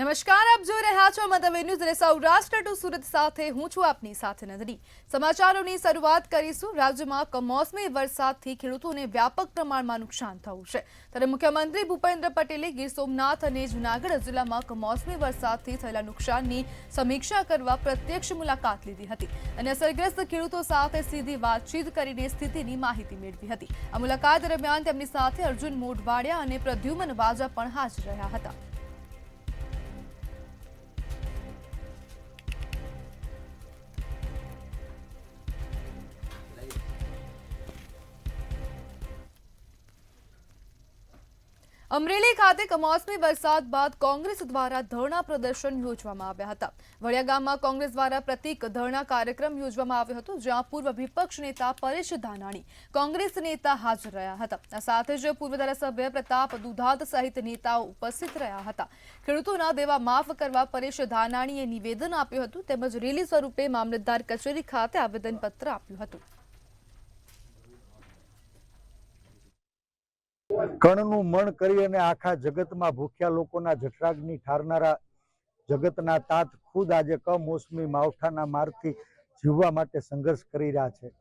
નમસ્કાર, આપ જોઈ રહ્યા છો મતલબ ન્યૂઝ અને સૌરાષ્ટ્ર ટુ સુરત સાથે હું છું આપની સાથે નંદની। સમાચારોની શરૂઆત કરીશું। રાજ્યમાં કમોસમી વરસાદથી ખેડૂતોને વ્યાપક પ્રમાણમાં નુકસાન થયું છે, ત્યારે મુખ્યમંત્રી ભૂપેન્દ્ર પટેલે ગીર સોમનાથ અને જૂનાગઢ જિલ્લામાં કમોસમી વરસાદથી થયેલા નુકસાનની સમીક્ષા કરવા પ્રત્યક્ષ મુલાકાત લીધી હતી અને અસરગ્રસ્ત ખેડૂતો સાથે સીધી વાતચીત કરીને સ્થિતિની માહિતી મેળવી હતી। આ મુલાકાત દરમિયાન તેમની સાથે અર્જુન મોઢવાડિયા અને પ્રદ્યુમન વાજા પણ હાજર રહ્યા હતા। અમરેલી ખાતે કમોસમી વરસાદ બાદ કોંગ્રેસ દ્વારા ધરણા પ્રદર્શન યોજવામાં આવ્યા હતા। વડિયા ગામમાં કોંગ્રેસ દ્વારા પ્રતિક ધરણા કાર્યક્રમ યોજવામાં આવ્યો હતો, જ્યાં પૂર્વ વિપક્ષ નેતા પરેશ ધાનાણી, કોંગ્રેસ નેતા હાજર રહ્યા હતા। આ સાથે જ પૂર્વ ધારાસભ્ય પ્રતાપ દુધાત સહિત નેતાઓ ઉપસ્થિત રહ્યા હતા। ખેડૂતોના દેવા માફ કરવા પરેશ ધાનાણીએ નિવેદન આપ્યું હતું, તેમજ રેલી સ્વરૂપે મામલતદાર કચેરી ખાતે આવેદનપત્ર આપ્યું હતું। કણનું મણ કરી અને આખા જગતમાં ભૂખ્યા લોકોના જઠરાગ્નિ ઠારનારા જગતના તાત ખુદ આજે કમોસમી માવઠાના મારથી જીવવા માટે સંઘર્ષ કરી રહ્યા છે।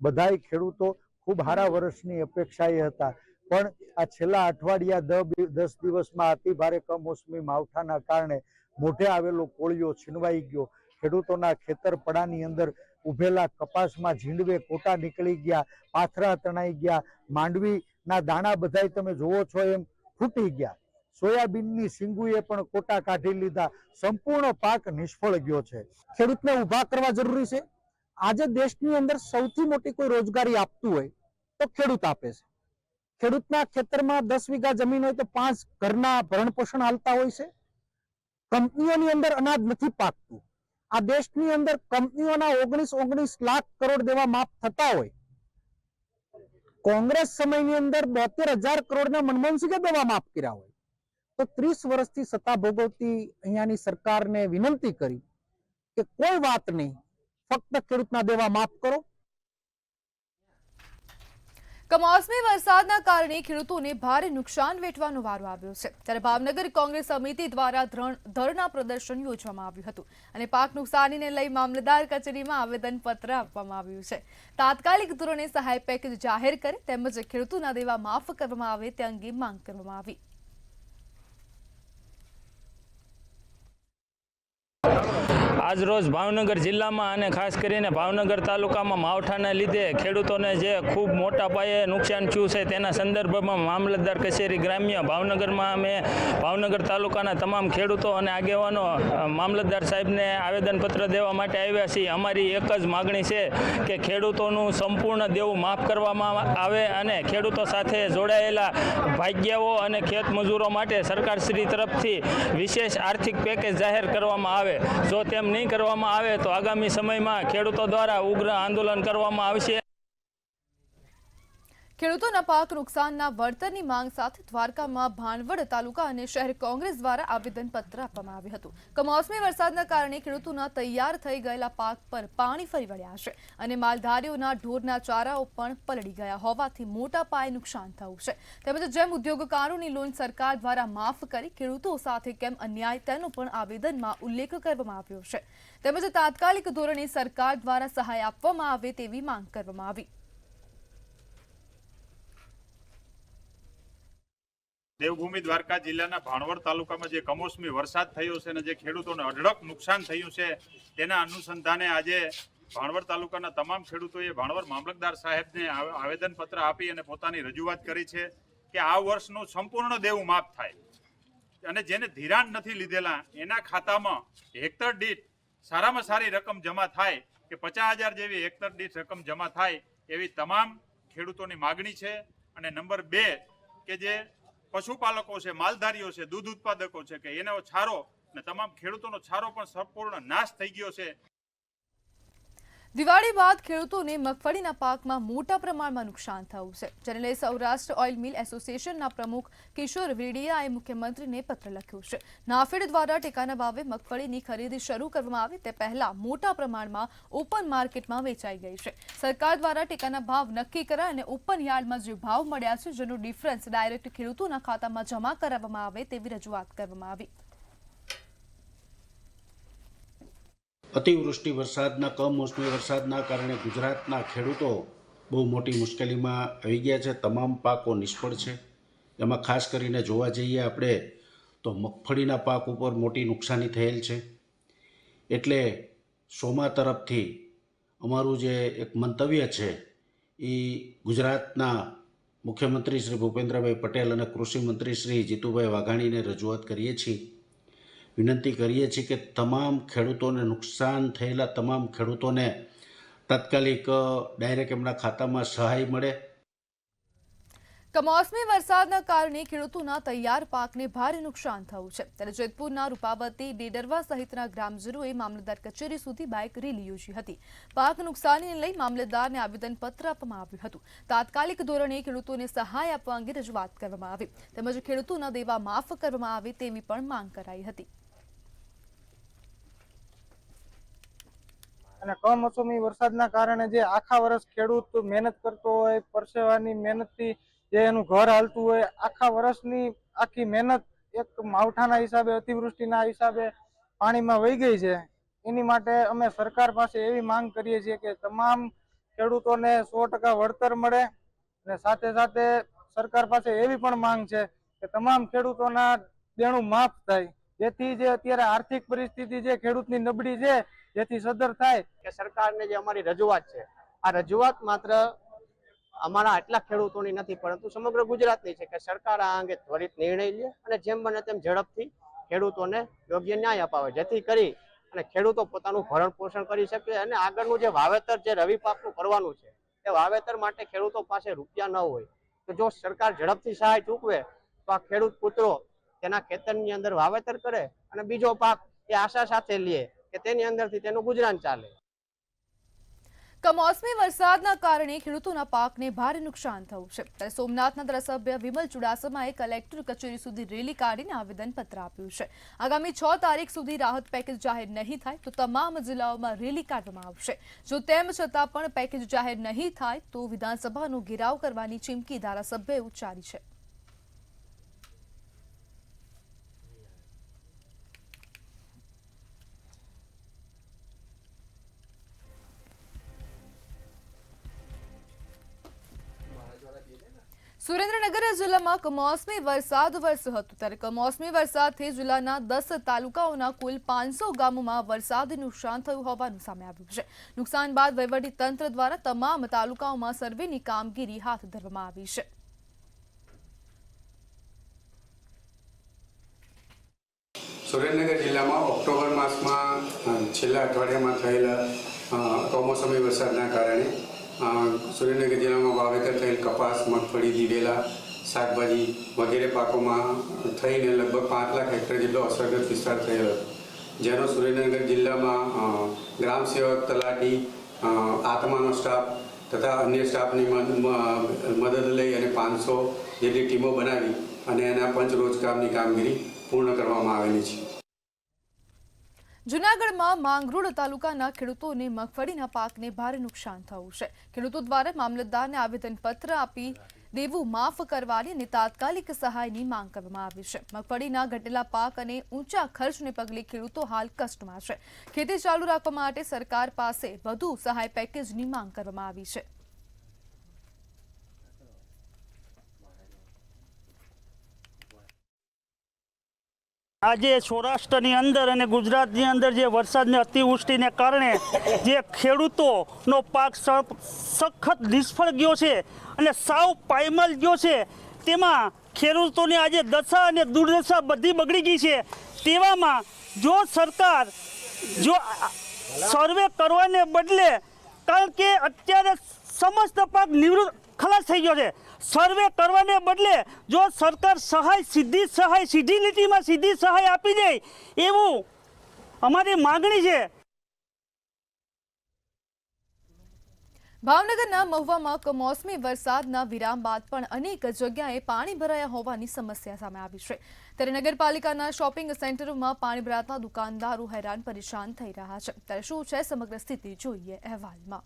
બધાય ખેડૂતો ખૂબ સારા વર્ષની અપેક્ષાએ હતા, પણ આ છેલ્લા અઠવાડિયા 10 દિવસમાં અતિ ભારે કમોસમી માવઠાના કારણે મોઢે આવેલો કોળિયો છીનવાઈ ગયો। ખેડૂતોના ખેતર પડાની અંદર ઉભેલા કપાસમાં ઝીંડવે કોટા નીકળી ગયા, પાથરા તણાઈ ગયા, માંડવીના દાણા બધાય તમે જોવો છો એમ ફૂટી ગયા, સોયાબીનની સિંગુએ પણ કોટા કાઢી લીધા, સંપૂર્ણ પાક નિષ્ફળ ગયો છે। ખેડૂતને ઊભા કરવા જરૂરી છે। આજે દેશની અંદર સૌથી મોટી કોઈ રોજગારી આપતું હોય તો ખેડૂત આપે છે। ખેડૂતના ખેતરમાં 10 વીઘા જમીન હોય તો 5 ઘરના ભરણ પોષણ હાલતા હોય છે। કંપનીઓની અંદર અનાજ નથી પાકતું। આ દેશની અંદર કંપનીઓના 19 લાખ કરોડ દેવા માફ થતા હોય, કોંગ્રેસ સમયની અંદર 72,000 કરોડના મનમોહનસિંહે દેવા માફ કર્યા હોય, તો 30 વર્ષથી સત્તા ભોગવતી અહીંયાની સરકારને વિનંતી કરી કે કોઈ વાત નહીં, ફક્ત ખેડૂતના દેવા માફ કરો। કમોસમી વરસાદના કારણે ખેડૂતોને ભારે નુકસાન વેઠવાનો વારો આવ્યો છે, ત્યારે ભાવનગર કોંગ્રેસ સમિતિ દ્વારા ધરણા પ્રદર્શન યોજવામાં આવ્યું હતું અને પાક નુકસાનીને લઈ મામલતદાર કચેરીમાં આવેદનપત્ર આપવામાં આવ્યું છે। તાત્કાલિક ધોરણે સહાય પેકેજ જાહેર કરે તેમજ ખેડૂતોના દેવા માફ કરવામાં આવે તે અંગે માંગ કરવામાં આવી। આજ રોજ ભાવનગર જિલ્લામાં અને ખાસ કરીને ભાવનગર તાલુકામાં માવઠાના લીધે ખેડૂતોને જે ખૂબ મોટા પાયે નુકસાન થયું છે, તેના સંદર્ભમાં મામલતદાર કચેરી ગ્રામ્ય ભાવનગરમાં અમે ભાવનગર તાલુકાના તમામ ખેડૂતો અને આગેવાનો મામલતદાર સાહેબને આવેદનપત્ર દેવા માટે આવ્યા છીએ। અમારી એક જ માગણી છે કે ખેડૂતોનું સંપૂર્ણ દેવું માફ કરવામાં આવે અને ખેડૂતો સાથે જોડાયેલા ભાગ્યાઓ અને ખેત મજૂરો માટે સરકારશ્રી તરફથી વિશેષ આર્થિક પેકેજ જાહેર કરવામાં આવે। જો તેમ નહીં કરવામાં આવે તો આગામી સમયમાં ખેડૂતો દ્વારા ઉગ્ર આંદોલન કરવામાં આવશે। ખેડૂતોના પાક નુકસાનના વળતરની માંગ સાથે દ્વારકામાં ભાણવડ તાલુકા અને શહેર કોંગ્રેસ દ્વારા આવેદનપત્ર આપવામાં આવ્યું હતું। કમોસમી વરસાદના કારણે ખેડૂતોના તૈયાર થઈ ગયેલા પાક પર પાણી ફરી વળ્યા છે અને માલધારીઓના ઢોરના ચારાઓ પણ પલળી ગયા હોવાથી મોટા પાયે નુકસાન થયું છે, તેમજ જેમ ઉદ્યોગકારોની લોન સરકાર દ્વારા માફ કરી ખેડૂતો સાથે કેમ અન્યાય તેનો પણ આવેદનમાં ઉલ્લેખ કરવામાં આવ્યો છે, તેમજ તાત્કાલિક ધોરણે સરકાર દ્વારા સહાય આપવામાં આવે તેવી માંગ કરવામાં આવી। દેવભૂમિ દ્વારકા જિલ્લાના ભાણવડ તાલુકામાં જે કમોસમી વરસાદ થયો છે અને જે ખેડૂતોને અઢળક નુકસાન થયું છે, તેના અનુસંધાને આજે ભાણવડ તાલુકાના તમામ ખેડૂતોએ ભાણવડ મામલતદાર સાહેબને આવેદનપત્ર આપી અને પોતાની રજૂઆત કરી છે કે આ વર્ષનું સંપૂર્ણ દેવું માફ થાય અને જેને ધિરાણ નથી લીધેલા એના ખાતામાં હેક્ટર દીઠ સારામાં સારી રકમ જમા થાય કે 50,000 જેવી હેક્ટર દીઠ રકમ જમા થાય એવી તમામ ખેડૂતોની માગણી છે। અને નંબર 2 કે જે પશુપાલકો છે, માલધારીઓ છે, દૂધ ઉત્પાદકો છે કે એનો છારો અને તમામ ખેડૂતોનો છારો પણ સંપૂર્ણ નાશ થઈ ગયો છે। દિવાળી બાદ ખેડૂતોને મગફળીના પાકમાં મોટા પ્રમાણમાં નુકસાન થયું છે, જેને લઈ સૌરાષ્ટ્ર ઓઇલ મિલ એસોસિએશનના પ્રમુખ કિશોર વેડિયાએ મુખ્યમંત્રીને પત્ર લખ્યું છે। નાફેડ દ્વારા ટેકાના ભાવે મગફળીની ખરીદી શરૂ કરવામાં આવે તે પહેલા મોટા પ્રમાણમાં ઓપન માર્કેટમાં વેચાઈ ગઈ છે। સરકાર દ્વારા ટેકાના ભાવ નક્કી કરાય અને ઓપન યાર્ડમાં જે ભાવ મળ્યા છે જેનો ડિફરન્સ ડાયરેક્ટ ખેડૂતોના ખાતામાં જમા કરાવવામાં આવે તેવી રજૂઆત કરવામાં આવી। અતિવૃષ્ટિ વરસાદના કમોસમી વરસાદના કારણે ગુજરાતના ખેડૂતો બહુ મોટી મુશ્કેલીમાં આવી ગયા છે. તમામ પાકો નિષ્ફળ છે. એમાં ખાસ કરીને જોવા જઈએ આપણે તો મગફળીના પાક ઉપર મોટી નુકસાની થયેલ છે. એટલે સોમા તરફથી અમારું જે એક મંતવ્ય છે એ ગુજરાતના મુખ્યમંત્રી શ્રી ભૂપેન્દ્રભાઈ પટેલ અને કૃષિ મંત્રી શ્રી જીતુભાઈ વાઘાણીને રજૂઆત કરીએ છીએ. વિનંતી કરીએ છીએ કે તમામ ખેડૂતોને નુકસાન થયેલા તમામ ખેડૂતોને તાત્કાલિક ડાયરેક્ટ એમના ખાતામાં સહાય મળે. કમોસમી વરસાદના કારણે ખેડૂતોના તૈયાર પાકને ભારે નુકસાન થયું છે. ત્યારે જેતપુરના રૂપાવતી, ડેડરવા સહિતના ગ્રામજનોએ મામલતદાર કચેરી સુધી બાઇક રેલી યોજી હતી. પાક નુકસાનીને લઈ મામલતદારને આવેદનપત્ર આપવામાં આવ્યું હતું. તાત્કાલિક ધોરણે ખેડૂતોને સહાય આપવા અંગે રજૂઆત કરવામાં આવી તેમજ ખેડૂતોના દેવા માફ કરવામાં આવે તેવી પણ માંગ કરાઈ હતી. અને કમોસમી વરસાદના કારણે જે આખા વર્ષ ખેડૂત મહેનત કરતો હોય, પરસેવાની મહેનતથી જે એનું ઘર હાલતું હોય, આખા વર્ષની આખી મહેનત એક માવઠાના હિસાબે, અતિવૃષ્ટિના હિસાબે પાણીમાં વહી ગઈ છે. એની માટે અમે સરકાર પાસે એવી માંગ કરીએ છીએ કે તમામ ખેડૂતોને 100% વળતર મળે અને સાથે સાથે સરકાર પાસે એવી પણ માંગ છે કે તમામ ખેડૂતોના દેણું માફ થાય, જેથી જે અત્યારે આર્થિક પરિસ્થિતિ જે ખેડૂતની નબળી છે જેથી સદ્ધર થાય. કે સરકારને જે અમારી રજૂઆત છે, આ રજૂઆત માત્ર અમારા આટલા ખેડૂતોની નથી પરંતુ સમગ્ર ગુજરાતની છે કે સરકાર આ અંગે ત્વરિત નિર્ણય લે અને જેમ બને તેમ ઝડપથી ખેડૂતોને યોગ્ય ન્યાય અપાવે, જેથી કરી અને ખેડૂતો પોતાનું ભરણ પોષણ કરી શકે અને આગળનું જે વાવેતર જે રવિ પાકનું કરવાનું છે તે વાવેતર માટે ખેડૂતો પાસે રૂપિયા ન હોય તો જો સરકાર ઝડપથી સહાય ચૂકવે તો આ ખેડૂત પુત્રો તેના ખેતરની અંદર વાવેતર કરે અને બીજો પાક એ આશા સાથે લે કે તેની અંદરથી તેનું ગુજરાન ચાલે. કમોસમી વરસાદના કારણે ખેડૂતોના પાકને ભારે નુકસાન થયું છે. ત્યારે સોમનાથના ધારાસભ્ય વિમલ ચુડાસમાએ કલેક્ટર કચેરી સુધી રેલી કાઢીને આવેદનપત્ર આપ્યું છે. આગામી 6 તારીખ સુધી રાહત પેકેજ જાહેર નહીં થાય તો તમામ જિલ્લાઓમાં રેલી કાઢવામાં આવશે. જો તેમ છતાં પણ પેકેજ જાહેર નહીં થાય તો વિધાનસભાનો ઘેરાવ કરવાની ચીમકી ધારાસભ્યએ ઉચ્ચારી છે. સુરેન્દ્રનગર જિલ્લામાં કમોસમી વરસાદ વરસ્યો હતો. ત્યારે કમોસમી વરસાદથી જિલ્લાના 10 તાલુકાઓના કુલ 500 ગામોમાં વરસાદી નુકસાન થયું હોવાનું સામે આવ્યું છે. નુકસાન બાદ વહીવટી તંત્ર દ્વારા તમામ તાલુકાઓમાં સર્વેની કામગીરી હાથ ધરવામાં આવી છે. સુરેન્દ્રનગર જિલ્લામાં ઓક્ટોબર માસમાં છેલ્લા અઠવાડિયામાં થયેલા કમોસમી વરસાદના કારણે સુરેન્દ્રનગર જિલ્લામાં વાવેતર થયેલ કપાસ, મગફળી, દિવેલા, શાકભાજી વગેરે પાકોમાં થઈને લગભગ 5 લાખ હેક્ટર જેટલો અસરગ્રસ્ત વિસ્તાર થયેલો હતો. જેનો સુરેન્દ્રનગર જિલ્લામાં ગ્રામ સેવક, તલાટી, આત્માનો સ્ટાફ તથા અન્ય સ્ટાફની મદદ લઈ અને 500 જેટલી ટીમો બનાવી અને એના પંચરોજગારની કામગીરી પૂર્ણ કરવામાં આવેલી છે. જૂનાગઢમાં માંગરોળ તાલુકાના ખેડૂતોને મગફળીના પાકને ભારે નુકસાન થયું છે. ખેડૂતો દ્વારા મામલતદારને આવેદનપત્ર આપી દેવું માફ કરવાની અને તાત્કાલિક સહાયની માંગ કરવામાં આવી છે. મગફળીના ઘટેલા પાક અને ઊંચા ખર્ચને પગલે ખેડૂતો હાલ કષ્ટમાં છે. ખેતી ચાલુ રાખવા માટે સરકાર પાસે વધુ સહાય પેકેજની માંગ કરવામાં આવી છે. આજે સૌરાષ્ટ્રની અંદર અને ગુજરાતની અંદર જે વરસાદની અતિવૃષ્ટિને કારણે જે ખેડૂતોનો પાક સખત નિષ્ફળ ગયો છે અને સાવ પાયમાલ ગયો છે, તેમાં ખેડૂતોની આજે દશા અને દુર્દશા બધી બગડી ગઈ છે. તેવામાં જો સરકાર જો સર્વે કરવાને બદલે, કારણ કે અત્યારે સમસ્ત પાક નિવૃત્ત ખલાસ થઈ ગયો છે, સર્વે કરવાને બદલે જો સરકાર સીધી લીટીમાં સીધી સહાય આપી દે એવું અમારી માગણી છે. ભાવનગરના મહુવામાં કમોસમી વરસાદના વિરામ બાદ પણ અનેક જગ્યાએ પાણી ભરાયા હોવાની સમસ્યા સામે આવી છે. ત્યારે નગરપાલિકાના શોપિંગ સેન્ટરોમાં પાણી ભરાતા દુકાનદારો હેરાન પરેશાન થઈ રહ્યા છે. ત્યારે શું છે સમગ્ર સ્થિતિ, જોઈએ અહેવાલમાં.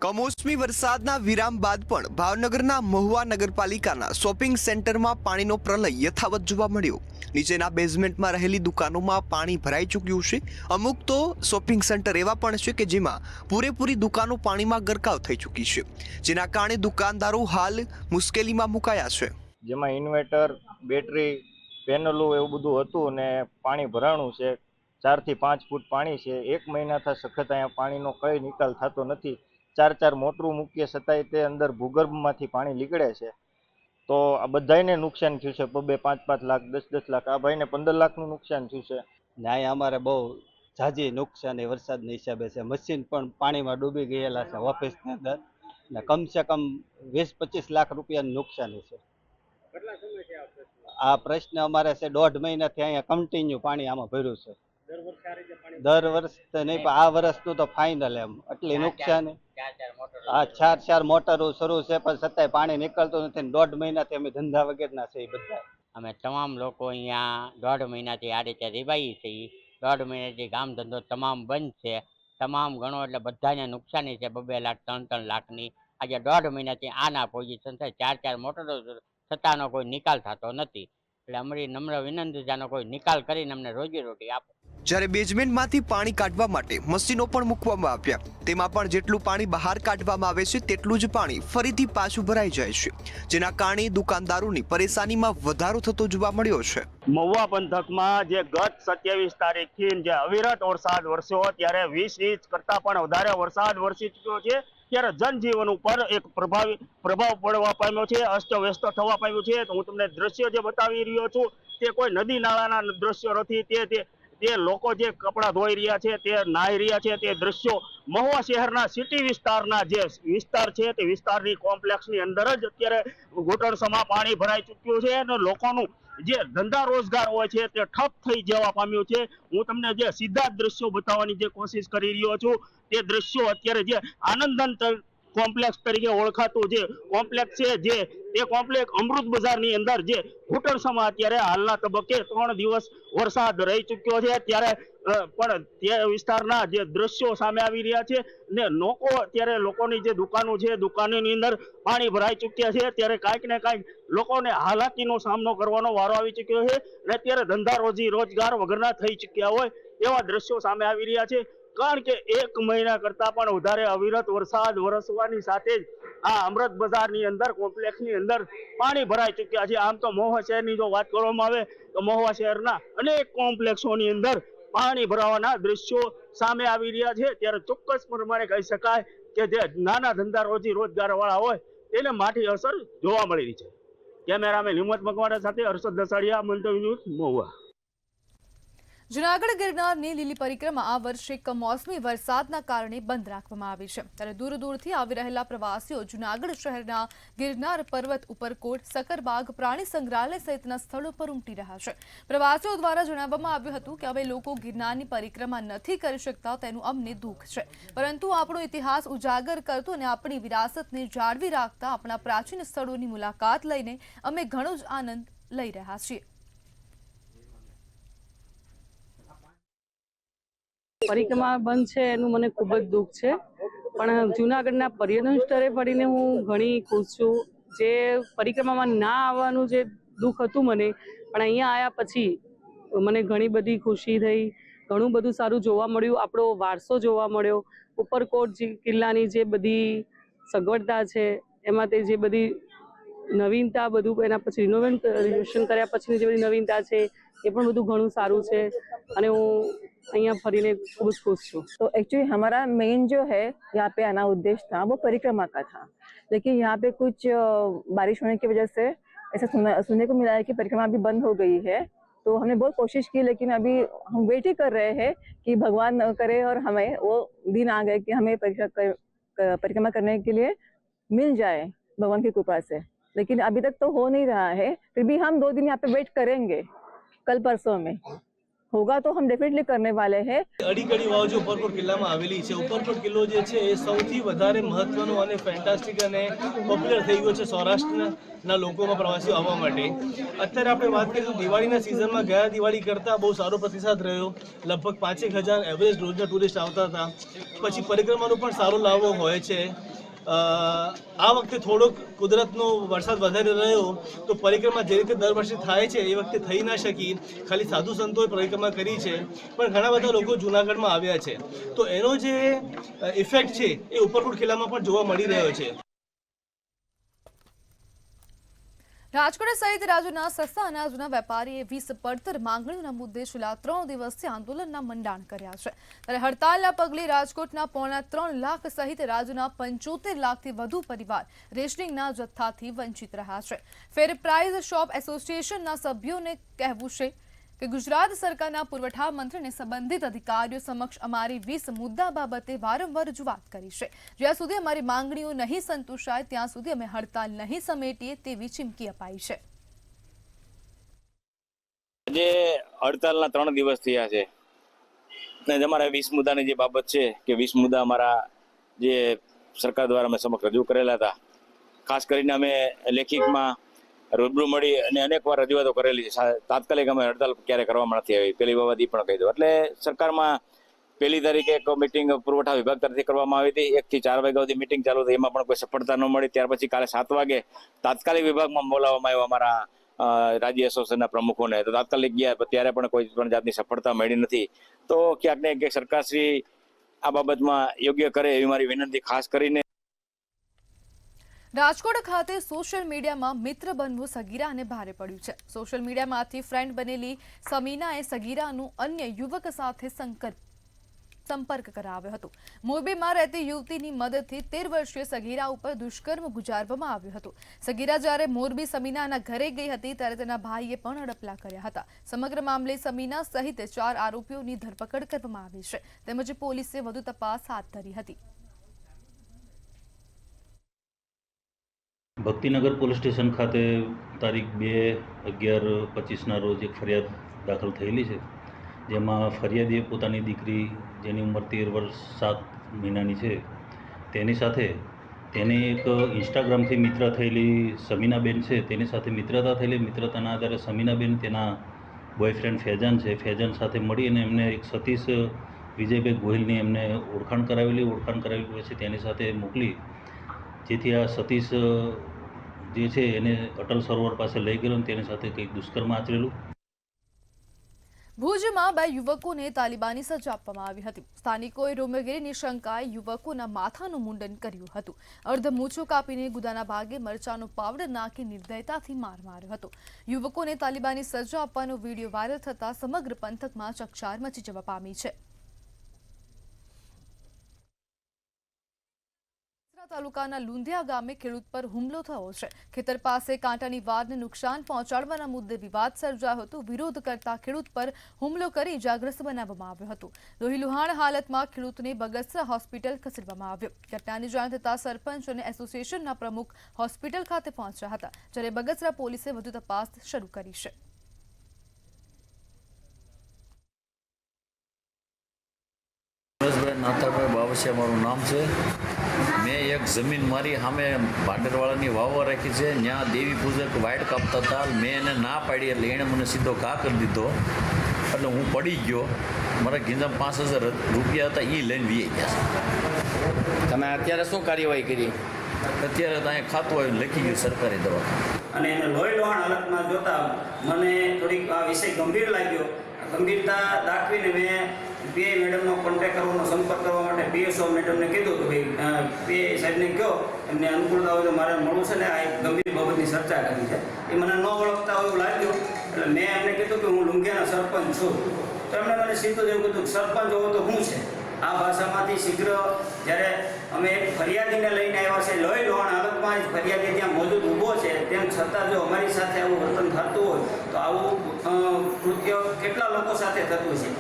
કમોસમી વરસાદના વિરામ બાદ પણ ભાવનગરના મહુવા નગરપાલિકાના શોપિંગ સેન્ટરમાં પાણીનો પ્રલય યથાવત જોવા મળ્યો. નીચેના બેઝમેન્ટમાં રહેલી દુકાનોમાં પાણી ભરાઈ ચૂક્યું છે. અમુક તો શોપિંગ સેન્ટર એવા પણ છે કે જેમાં પૂરેપૂરી દુકાનો પાણીમાં ગરકાવ થઈ ચૂકી છે, જેના કારણે દુકાનદારો હાલ મુશ્કેલીમાં મુકાયા છે. જેમાં ઇન્વર્ટર, બેટરી, પેનલો એવું બધું હતું અને પાણી ભરાણું છે. 4 થી 5 ફૂટ પાણી છે. 1 મહિનાથી સખત અહીંયા પાણીનો કઈ નિકાલ થતો નથી. 4 મોટરું મૂકીએ છતાંય તે અંદર ભૂગર્ભમાંથી પાણી નીકળે છે. તો આ બધાને નુકસાન થયું છે. 2-5 લાખ, 10 લાખ, આ ભાઈને 15 લાખનું નુકસાન થયું છે. અહીંયા અમારે બહુ ઝાઝી નુકસાની વરસાદના હિસાબે છે. મશીન પણ પાણીમાં ડૂબી ગયેલા છે ઓફિસની અંદર, ને કમસે કમ 20-25 લાખ રૂપિયાનું નુકસાની છે. આ પ્રશ્ન અમારે છે 1.5 મહિનાથી અહીંયા કન્ટિન્યુ પાણી આમાં ભર્યું છે. દર વર્ષ નહીં, પણ આ વર્ષનું તો ફાઇનલ એમ એટલી નુકસાની. આ 4 મોટરો શરૂ છે પણ છતાંય પાણી નીકળતું નથી. 1.5 મહિનાથી અમે ધંધા વગરના છે. બધા અમે તમામ લોકો અહીંયા 1.5 મહિનાથી આ રીતે રીબાઈએ છીએ. 1.5 મહિનાથી કામ ધંધો તમામ બંધ છે. તમામ ગણો એટલે બધાને નુકસાની છે. 2 લાખ, 3 લાખની. આજે 1.5 મહિનાથી આના પોઝિશન છે. 4 મોટરો છતાંનો કોઈ નિકાલ થતો નથી. એટલે અમારી નમ્ર વિનંતી છે, આનો કોઈ નિકાલ કરીને અમને રોજીરોટી આપો. જ્યારે બેઝમેન્ટમાંથી પાણી કાઢવા માટે મશીનો પણ મૂકવામાં આવ્યા, તેમાં પણ જેટલું પાણી બહાર કાઢવામાં આવે છે તેટલું જ પાણી ફરીથી પાછું ભરાઈ જાય છે, જેના કારણે દુકાનદારોની પરેશાનીમાં વધારો થતો જોવા મળ્યો છે. મહુવા પંથકમાં જે ગત 27 તારીખથી જે અવિરત વરસાદ વરસ્યો, ત્યારે 20 ઇંચ કરતાં પણ વધારે વરસાદ વરસી ચૂક્યો છે. ત્યારે જનજીવન ઉપર એક પ્રભાવ પડવા પામ્યો છે, અસ્તવ્યસ્ત થવા પામ્યું છે. તો હું તમને દ્રશ્ય જે બતાવી રહ્યો છું તે કોઈ નદી નાળાના દ્રશ્યો નથી. તે લોકો જે કપડાં ધોઈ રહ્યા છે, તે નાહી રહ્યા છે, તે દ્રશ્યો મહુવા શહેરના સિટી વિસ્તારના જે વિસ્તાર છે તે વિસ્તારની કોમ્પ્લેક્સની અંદર જ અત્યારે ઘૂંટણસમાં પાણી ભરાઈ ચૂક્યું છે અને લોકોનું જે ધંધા રોજગાર હોય છે તે ઠપ થઈ જવા પામ્યું છે. હું તમને જે સીધા દ્રશ્યો બતાવવાની જે કોશિશ કરી રહ્યો છું, તે દ્રશ્યો અત્યારે જે આનંદન કોમ્પ્લેક્સ તરીકે ઓળખાતું જે કોમ્પ્લેક્સ છે, જે તે કોમ્પ્લેક્સ અમૃત બજારની અંદર જે ઘૂંટણસમાં અત્યારે હાલના તબક્કે 3 દિવસ વરસાદ રહી ચૂક્યો છે, ત્યારે પણ તે વિસ્તારના જે દ્રશ્યો સામે આવી રહ્યા છે ને લોકોની જે દુકાનો છે, દુકાનોની અંદર પાણી ભરાઈ ચૂક્યા છે. ત્યારે કાંઈક ને કાંઈક લોકોને હાલાકીનો સામનો કરવાનો વારો આવી ચૂક્યો છે અને અત્યારે ધંધા રોજગાર વગરના થઈ ચૂક્યા હોય એવા દ્રશ્યો સામે આવી રહ્યા છે. કારણ કે 1 મહિના કરતાં પણ વધારે અવિરત વરસાદ વરસવાની સાથે જ આ અમૃત બજારની અંદર કોમ્પ્લેક્સની અંદર પાણી ભરાઈ ચૂક્યા છે. આમ તો મહુવા શહેરની જો વાત કરવામાં આવે તો મહુવા શહેરના અનેક કોમ્પ્લેક્સોની અંદર પાણી ભરાવાના દ્રશ્યો સામે આવી રહ્યા છે. ત્યારે ચોક્કસ પ્રમાણે કહી શકાય કે જે નાના ધંધા રોજગાર વાળા હોય તેને માઠી અસર જોવા મળી રહી છે. કેમેરામેન હિંમત મકવાણા સાથે હર્ષદ દસાડિયા, મંતવ્ય ન્યૂઝ, મહુવા. જૂનાગઢ ગિરનારની લીલી પરિક્રમા આ વર્ષે કમોસમી વરસાદના કારણે બંધ રાખવામાં આવી છે. ત્યારે દૂર દૂરથી આવી રહેલા પ્રવાસીઓ જૂનાગઢ શહેરના ગિરનાર પર્વત ઉપરકોટ, સકરબાગ, પ્રાણી સંગ્રહાલય સહિતના સ્થળો પર ઉમટી રહ્યા છે. પ્રવાસીઓ દ્વારા જણાવવામાં આવ્યું હતું કે અમે લોકો ગિરનારની પરિક્રમા નથી કરી શકતા, તેનું અમને દુઃખ છે, પરંતુ આપણો ઇતિહાસ ઉજાગર કરતો અને આપણી વિરાસતને જાળવી રાખતા આપણા પ્રાચીન સ્થળોની મુલાકાત લઈને અમે ઘણો જ આનંદ લઈ રહ્યા છીએ. પરિક્રમા બંધ છે એનું મને ખૂબ જ દુઃખ છે, પણ જૂનાગઢના પર્યટન સ્થળે ફરીને હું ઘણી ખુશ છું. જે પરિક્રમામાં ના આવવાનું જે દુઃખ હતું મને, પણ અહીંયા આવ્યા પછી મને ઘણી બધી ખુશી થઈ. ઘણું બધું સારું જોવા મળ્યું, આપણો વારસો જોવા મળ્યો. ઉપરકોટ કિલ્લાની જે બધી સગવડતા છે, એમાં તે જે બધી નવીનતા, બધું એના પછી રિનોવેશન કર્યા પછીની જે બધી નવીનતા છે એ પણ બધું ઘણું સારું છે અને હું यहाँ फरीने खूब खुश हूँ. तो एक्चुअली हमारा मेन जो है यहाँ पे आना उद्देश्य था वो परिक्रमा का था, लेकिन यहाँ पे कुछ बारिश होने की वजह से ऐसा सुनने को मिला है कि परिक्रमा अभी बंद हो गई है. तो हमने बहुत कोशिश की, लेकिन अभी हम वेट ही कर रहे हैं कि भगवान करे और हमें वो दिन आ गए कि हमें परिक्रमा करने के लिए मिल जाए भगवान की कृपा से. लेकिन अभी तक तो हो नहीं रहा है. फिर भी हम 2 दिन यहाँ पे वेट करेंगे, कल परसों में. होगा तो हम डेफिनेटली करने वाले हैं। અડીકડી વાવ જે ઉપરકોટ કિલ્લામાં આવેલી છે, ઉપરકોટ કિલ્લો જે છે એ સૌથી વધારે મહત્વનો અને ફેન્ટાસ્ટિક અને પોપ્યુલર થઈ ગયો છે સૌરાષ્ટ્રના લોકોમાં, પ્રવાસીઓ આવવા માટે. અત્યારે આપણે વાત કરીએ તો દિવાળીના સિઝનમાં ગયા દિવાળી કરતાં બહુ સારો પ્રતિસાદ રહ્યો. લગભગ 5,000 એવરેજ રોજના ટુરિસ્ટ આવતા હતા. પછી પરિક્રમાનો પણ સારો લાવો હોય છે. આ વખતે થોડોક કુદરતનો વરસાદ વધારે રહ્યો તો પરિક્રમા જે રીતે દર વર્ષે થાય છે એ વખતે થઈ ના શકી. ખાલી સાધુ સંતોએ પરિક્રમા કરી છે, પણ ઘણા બધા લોકો જૂનાગઢમાં આવ્યા છે. તો એનો જે ઇફેક્ટ છે એ ઉપરકોટ કિલ્લામાં પણ જોવા મળી રહ્યો છે. રાજકોટ સહિત રાજ્યના સસ્તા અનાજના વેપારીએ 20 પડતર માંગણીઓના મુદ્દે છેલ્લા 3 દિવસથી આંદોલનના મંડાણ કર્યા છે. ત્યારે હડતાલના પગલે રાજકોટના 3.25 લાખ સહિત રાજ્યના 75 લાખથી વધુ પરિવાર રેશનિંગના જથ્થાથી વંચિત રહ્યા છે. ફેર પ્રાઇઝ શોપ એસોસિએશનના સભ્યોને કહેવું છે કે ગુજરાત સરકારના પુરવઠા મંત્રી અને સંબંધિત અધિકારીઓ સમક્ષ અમારી 20 મુદ્દા બાબતે વારંવાર રજૂઆત કરી છે. જ્યાં સુધી અમારી માંગણીઓ નહીં સંતોષાય ત્યાં સુધી અમે હડતાલ નહીં સમેટીએ તેવી ચીમકી અપાઈ છે. જે હડતાલના 3 દિવસ થયા છે અને અમારા 20 મુદ્દાની જે બાબત છે કે 20 મુદ્દા અમારા જે સરકાર દ્વારા અમે સમક્ષ રજૂ કરેલા હતા. ખાસ કરીને અમે લેખિતમાં રૂબરૂ મળી અને અનેક વાર રજૂઆતો કરેલી છે. તાત્કાલિક અમે હડતાલ ક્યારે કરવામાં નથી આવી. પેલી બાબત એ પણ કહી દઉં, એટલે સરકારમાં 1 તારીખે એક મિટિંગ પુરવઠા વિભાગ તરફથી કરવામાં આવી હતી. 1 થી 4 વાગ્યા સુધી મિટિંગ ચાલુ થઈ, એમાં પણ કોઈ સફળતા ન મળી. ત્યાર પછી કાલે 7 વાગે તાત્કાલિક વિભાગમાં બોલાવવામાં આવ્યો અમારા રાજ્ય એસોસિએશનના પ્રમુખોને. તો તાત્કાલિક ગયા, ત્યારે પણ કોઈ પણ જાતની સફળતા મળી નથી. તો ક્યાંક ને ક્યાંક સરકારશ્રી આ બાબતમાં યોગ્ય કરે એવી મારી વિનંતી. ખાસ કરીને રાજકોટ ખાતે સોશિયલ મીડિયામાં મિત્ર બનવું સગીરાને ભારે પડ્યું છે. સોશિયલ મીડિયામાંથી ફ્રેન્ડ બનેલી સમીનાએ સગીરાનું અન્ય યુવક સાથે સંપર્ક કરાવ્યો હતો. મોરબીમાં રહેતી યુવતીની મદદથી 13 વર્ષીય સગીરા ઉપર દુષ્કર્મ ગુજારવામાં આવ્યું હતું. સગીરા જ્યારે મોરબી સમીનાના ઘરે ગઈ હતી ત્યારે તેના ભાઈએ પણ હડપલા કર્યા હતા. સમગ્ર મામલે સમીના સહિત 4 આરોપીઓની ધરપકડ કરવામાં આવી છે, તેમજ પોલીસે વધુ તપાસ હાથ ધરી હતી. ભક્તિનગર પોલીસ સ્ટેશન ખાતે તારીખ 2/11/25ના રોજ એક ફરિયાદ દાખલ થયેલી છે, જેમાં ફરિયાદીએ પોતાની દીકરી જેની ઉંમર 13 વર્ષ 7 મહિનાની છે તેની સાથે તેની એક ઇન્સ્ટાગ્રામથી મિત્ર થયેલી સમીનાબેન છે તેની સાથે મિત્રતા થયેલી. મિત્રતાના આધારે સમીનાબેન તેના બોયફ્રેન્ડ ફેજાન છે, ફેજાન સાથે મળી અને એમને એક સતીશ વિજયભાઈ ગોહિલની એમને ઓળખાણ કરાવેલી પછી તેની સાથે મોકલી, જેથી આ સતીશ જે છે એને અટલ સરોવર પાસે લઈ ગયેલો અને તેની સાથે કંઈક દુષ્કર્મ આચરેલું. ભુજમાં 2 યુવકોને તાલિબાની સજા આપવામાં આવી હતી. સ્થાનિકોએ રોમિયોગીરીની શંકાએ યુવકોના માથાનું મુંડન કર્યું હતું. અર્ધ મૂછો કાપીને ગુદાના ભાગે મરચાનો પાવડર નાખી નિર્દયતાથી માર માર્યો હતો. યુવકોને તાલિબાની સજા આપવાનો વિડીયો વાયરલ થતાં સમગ્ર પંથકમાં ચકચાર મચી જવા પામી છે. તાલુકાના લુંધિયા ગામે ખેડૂત પર હુમલો થયો છે. ખેતર પાસે કાંટાની વારને નુકસાન પહોંચાડવાના મુદ્દે વિવાદ સર્જાયો હતો. વિરોધ કરતા ખેડૂત પર હુમલો કરી ઇજાગ્રસ્ત બનાવવામાં આવ્યો હતો. લોહીલુહાણ હાલતમાં ખેડૂતને બગસરા હોસ્પિટલ ખસેડવામાં આવ્યો. ઘટનાની જાણ થતાં સરપંચ અને એસોસિએશનના પ્રમુખ હોસ્પિટલ ખાતે પહોંચ્યા હતા, જ્યારે બગસરા પોલીસે વધુ તપાસ શરૂ કરી છે. નાથાભાઈ બાવસિયા મારું નામ છે. મેં એક જમીન મારી સામે ભાંડરવાળાની વાવવા રાખી છે, ત્યાં દેવી પૂજક વાઇટ કાપતા હતા. મેં એને ના પાડી એટલે એણે મને સીધો ઘા કરી દીધો, એટલે હું પડી ગયો. મારા ગીંજામાં 5,000 રૂપિયા હતા, એ લઈને વી ગયા. તમે અત્યારે શું કાર્યવાહી કરી? અત્યારે તો અહીંયા ખાતું આવીને લખી ગયું સરકારી દવા. અને એને લોહી લોહાણ હાલતમાં જોતા મને થોડીક આ વિષય ગંભીર લાગ્યો. ગંભીરતા દાખવીને મેં પીઆઈ મેડમનો કોન્ટેક્ટ કરવાનો, સંપર્ક કરવા માટે પીએસઓ મેડમને કીધું કે ભાઈ પીઆઈ સાહેબને કહો એમને અનુકૂળતા હોય તો મારે મળવું છે ને આ એક ગંભીર બાબતની ચર્ચા કરી છે. એ મને ન ઓળખતા હોય એવું લાગ્યું, એટલે મેં એમને કીધું કે હું લુંઘિયાના સરપંચ છું. તો એમણે મને સીધું જ એવું કીધું કે સરપંચ હોવો તો શું છે. આ ભાષામાંથી શીઘ્ર જ્યારે અમે એક ફરિયાદીને લઈને આવ્યા છે, લોહી લોહાણ હાલતમાં જ ફરિયાદી ત્યાં મોજૂદ ઊભો છે, તેમ છતાં જો અમારી સાથે આવું વર્તન થતું હોય તો આવું કૃત્ય કેટલા લોકો સાથે થતું છે.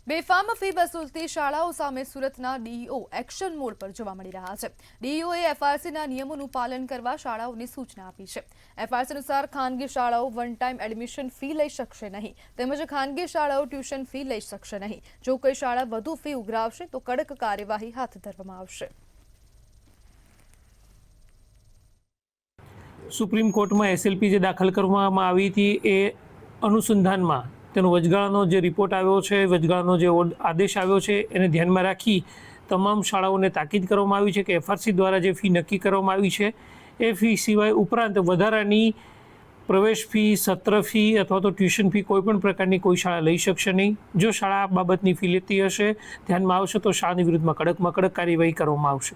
બેફામ ફી વસૂલતી શાળાઓ સામે સુરતના ડીઈઓ એક્શન મોડ પર જોવા મળી રહ્યા છે। ડીઈઓએ એફઆરસીના નિયમોનું પાલન કરવા શાળાઓને સૂચના આપી છે। એફઆરસી અનુસાર ખાનગી શાળાઓ વન ટાઈમ એડમિશન ફી લઈ શકશે નહીં, તેમજ ખાનગી શાળાઓ ટ્યુશન ફી લઈ શકશે નહીં। જો કોઈ શાળા વધુ ફી ઉઘરાવશે તો કડક કાર્યવાહી હાથ ધરવામાં આવશે। સુપ્રીમ કોર્ટમાં એસએલપી જે દાખલ કરવામાં આવી હતી એ અનુસંધાનમાં તેનો વચગાળાનો જે રિપોર્ટ આવ્યો છે, વચગાળાનો જે આદેશ આવ્યો છે એને ધ્યાનમાં રાખી તમામ શાળાઓને તાકીદ કરવામાં આવી છે કે એફઆરસી દ્વારા જે ફી નક્કી કરવામાં આવી છે એ ફી સિવાય ઉપરાંત વધારાની પ્રવેશ ફી, સત્ર ફી અથવા તો ટ્યુશન ફી કોઈપણ પ્રકારની કોઈ શાળા લઈ શકશે નહીં। જો શાળા આ બાબતની ફી લેતી હશે, ધ્યાનમાં આવશે તો શાળાની વિરુદ્ધમાં કડકમાં કડક કાર્યવાહી કરવામાં આવશે।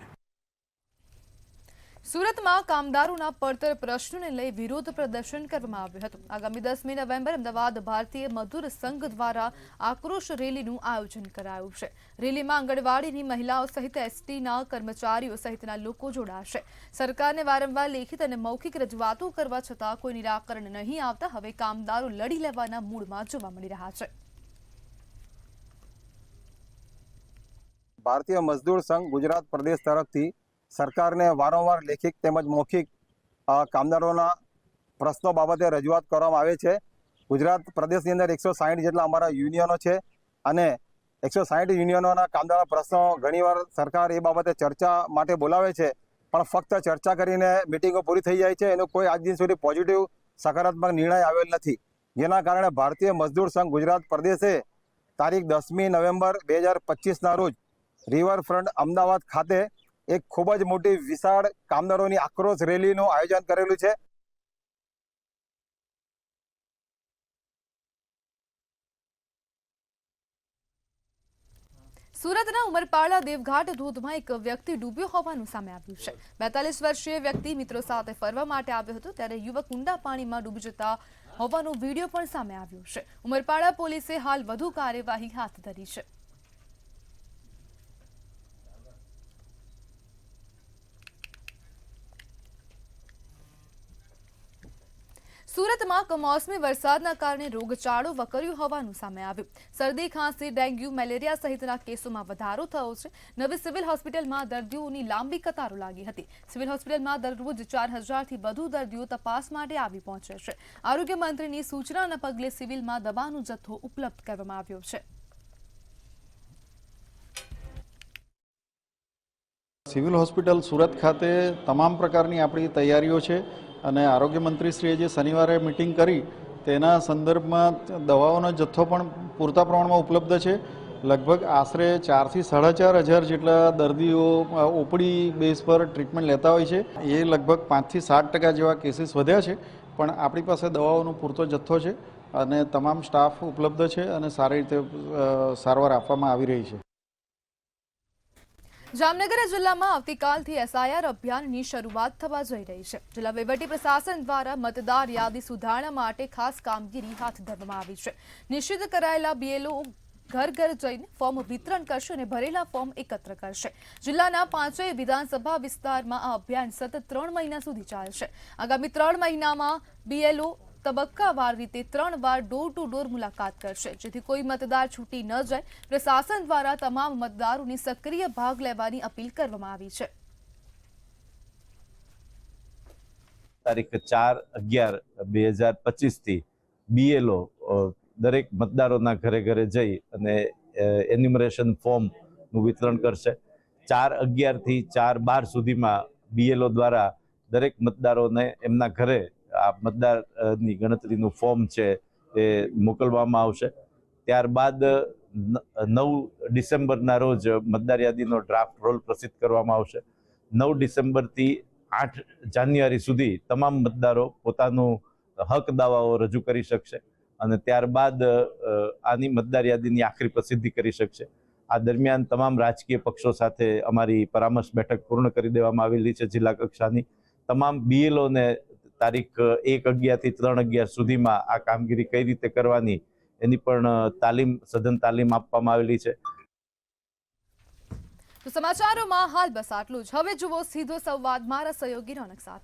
સુરતમાં કામદારોના પડતર પ્રશ્નોને લઈ વિરોધ પ્રદર્શન કરવામાં આવ્યું હતું। આગામી 10મી નવેમ્બર અમદાવાદ ભારતીય મજદૂર સંઘ દ્વારા આક્રોશ રેલીનું આયોજન કરાયું છે। રેલીમાં આંગણવાડીની મહિલાઓ સહિત એસટીના કર્મચારીઓ સહિતના લોકો જોડાશે। સરકારને વારંવાર લેખિત અને મૌખિક રજૂઆતો કરવા છતાં કોઈ નિરાકરણ નહીં આવતા હવે કામદારો લડી લેવાના મૂડમાં જોવા મળી રહ્યા છે। ભારતીય મજદૂર સંઘ ગુજરાત પ્રદેશ તરફથી સરકારને વારંવાર લેખિત તેમજ મૌખિક કામદારોના પ્રશ્નો બાબતે રજૂઆત કરવામાં આવે છે। ગુજરાત પ્રદેશની અંદર 160 જેટલા અમારા યુનિયનો છે અને 160 યુનિયનોના કામદારોના પ્રશ્નો ઘણીવાર સરકાર એ બાબતે ચર્ચા માટે બોલાવે છે, પણ ફક્ત ચર્ચા કરીને મિટિંગો પૂરી થઈ જાય છે। એનો કોઈ આજ દિન સુધી પોઝિટિવ સકારાત્મક નિર્ણય આવેલ નથી, જેના કારણે ભારતીય મજદૂર સંઘ ગુજરાત પ્રદેશે તારીખ 10મી નવેમ્બર 2025ના રોજ રિવરફ્રન્ટ અમદાવાદ ખાતે એક ખૂબ જ મોટી વિશાળ કામદારોની આક્રોશ રેલીનું આયોજન કરેલું છે। સુરતના ઉમરપાડા દેવઘાટ ધોધમાં એક વ્યક્તિ ડૂબ્યો હોવાનું સામે આવ્યું છે। 42 વર્ષીય વ્યક્તિ મિત્રો સાથે ફરવા માટે આવ્યો હતો ત્યારે યુવક ઊંડા પાણીમાં ડૂબી જતા હોવાનો વિડીયો પણ સામે આવ્યો છે। ઉમરપાડા પોલીસે હાલ વધુ કાર્યવાહી હાથ ધરી છે। સુરતમાં કમોસમી વરસાદના કારણે રોગચાળો વકર્યો હોવાનું સામે આવ્યું। શરદી, ખાંસી, ડેન્ગ્યુ, મેલેરિયા સહિતના કેસોમાં વધારો થયો છે। નવી સિવિલ હોસ્પિટલમાં દર્દીઓની લાંબી કતારો લાગી હતી। સિવિલ હોસ્પિટલમાં દરરોજ 4000થી વધુ દર્દીઓ તપાસ માટે આવી પહોંચે છે। આરોગ્ય મંત્રીની સૂચનાના પગલે સિવિલમાં દવાનો જથ્થો ઉપલબ્ધ કરવામાં આવ્યો છે। સિવિલ હોસ્પિટલ સુરત ખાતે તમામ પ્રકારની આપણી તૈયારીઓ છે અને આરોગ્ય મંત્રીશ્રીએ જે શનિવારે મિટિંગ કરી તેના સંદર્ભમાં દવાઓનો જથ્થો પણ પૂરતા પ્રમાણમાં ઉપલબ્ધ છે। લગભગ આશરે 4 થી 4.5 હજાર જેટલા દર્દીઓ ઓપીડી બેઝ પર ટ્રીટમેન્ટ લેતા હોય છે। એ લગભગ 5 થી 7% જેવા કેસીસ વધ્યા છે, પણ આપણી પાસે દવાઓનો પૂરતો જથ્થો છે અને તમામ સ્ટાફ ઉપલબ્ધ છે અને સારી રીતે સારવાર આપવામાં આવી રહી છે। જામનગર જિલ્લામાં આવતીકાલથી એસઆઈઆર અભિયાનની શરૂઆત થવા જઈ રહી છે। જિલ્લા વહીવટી પ્રશાસન દ્વારા મતદાર યાદી સુધારણા માટે ખાસ કામગીરી હાથ ધરવામાં આવી છે। નિશ્ચિત કરાયેલા બીએલઓ ઘર ઘર જઈને ફોર્મ વિતરણ કરશે અને ભરેલા ફોર્મ એકત્ર કરશે। જિલ્લાના 5 વિધાનસભા વિસ્તારમાં આ અભિયાન સતત 3 મહિના સુધી ચાલશે। આગામી 3 મહિનામાં બીએલઓ તબક્કાવાર રીતે 3 વાર ડોર ટુ ડોર મુલાકાત કરશે, જેથી કોઈ મતદાર છૂટી ન જાય। પ્રશાસન દ્વારા તમામ મતદારોની સક્રિય ભાગ લેવાની અપીલ કરવામાં આવી છે। તારીખ 4/11/2025 થી બીએલઓ દરેક મતદારોના ઘરે ઘરે જઈ અને એન્યુમરેશન ફોર્મનું વિતરણ કરશે। 4/11 થી 4/12 સુધીમાં બીએલઓ દ્વારા દરેક મતદારોને એમના ઘરે આ મતદારની ગણતરીનું ફોર્મ છે એ મોકલવામાં આવશે। ત્યારબાદ 9 ડિસેમ્બરના રોજ મતદાર યાદીનો ડ્રાફ્ટ રોલ પ્રસિદ્ધ કરવામાં આવશે। 9 ડિસેમ્બરથી 8 જાન્યુઆરી સુધી તમામ મતદારો પોતાનું હક દાવાઓ રજૂ કરી શકશે અને ત્યારબાદ આની મતદાર યાદીની આખરી પ્રસિદ્ધિ કરી શકશે। આ દરમિયાન તમામ રાજકીય પક્ષો સાથે અમારી પરામર્શ બેઠક પૂર્ણ કરી દેવામાં આવેલી છે। જિલ્લા કક્ષાની તમામ બીએલઓને તારીખ 1/11 થી 3/11 સુધીમાં આ કામગીરી કઈ રીતે કરવાની એની પણ સઘન તાલીમ આપવામાં આવેલી છે। તો સમાચારોમાં હાલ બસ આટલું જ। હવે જુઓ સીધો સંવાદ મારા સહયોગી રોનક સાથે।